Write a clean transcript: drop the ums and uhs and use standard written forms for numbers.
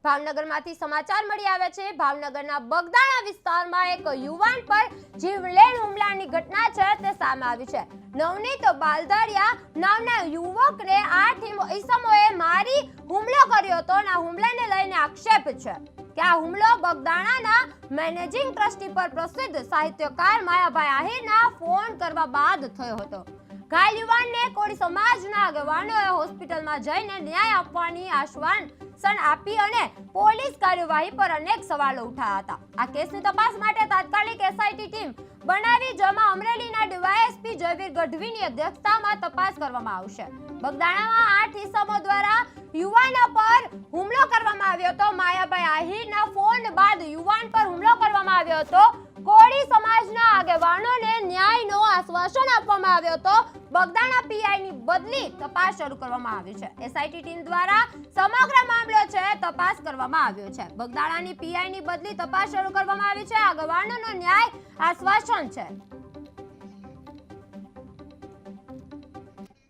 ભાવનગરમાંથી સમાચાર મળી આવે છે। ભાવનગરના બગદાણા વિસ્તારમાં એક યુવાન પર જીવલેણ હુમલાની ઘટના છે તે સામે આવી છે। નવનીત બાલધારિયા નામના યુવકને 8 ઈસમોએ મારી હુમલો કર્યો હતો અને આ હુમલાને લઈને આક્ષેપ છે કે આ હુમલો બગદાણાના મેનેજિંગ ટ્રસ્ટી પર પ્રસિદ્ધ સાહિત્યકાર માયાભાઈ આહિરના ફોન કરવા બાદ થયો હતો। ઘાયલ યુવાનને કોળી સમાજના આગેવાનોએ હોસ્પિટલમાં જઈને ન્યાય આપવાની આશ્વાસન આપી અને પોલીસ કાર્યવાહી પર અનેક સવાલો ઉઠાયા હતા। આ કેસની તપાસ માટે તાત્કાલિક એસઆઈટી ટીમ બનાવી જેમાં અમરેલીના ડીવાયએસપી જયવીર ગઢવીની અધ્યક્ષતામાં તપાસ કરવામાં આવશે। બગદાણામાં 8 ઈસમો દ્વારા યુવાન પર હુમલો કરવામાં આવ્યો હતો। માયાભાઈ આહિરના ફોન બાદ યુવાન પર હુમલો કરવામાં આવ્યો હતો। કોળી સમાજના આગેવાનોને ન્યાયનો આશ્વાસન આપવામાં આવ્યો હતો। બગદાણા પીઆઈની બદલી તપાસ શરૂ કરવામાં આવી છે। એસઆઈટી ટીમ દ્વારા સમગ્ર મામલો છે તપાસ કરવામાં આવ્યો છે। બગદાણાની પીઆઈની બદલી તપાસ શરૂ કરવામાં આવી છે। આગેવાનોનો ન્યાય આશ્વાસન છે।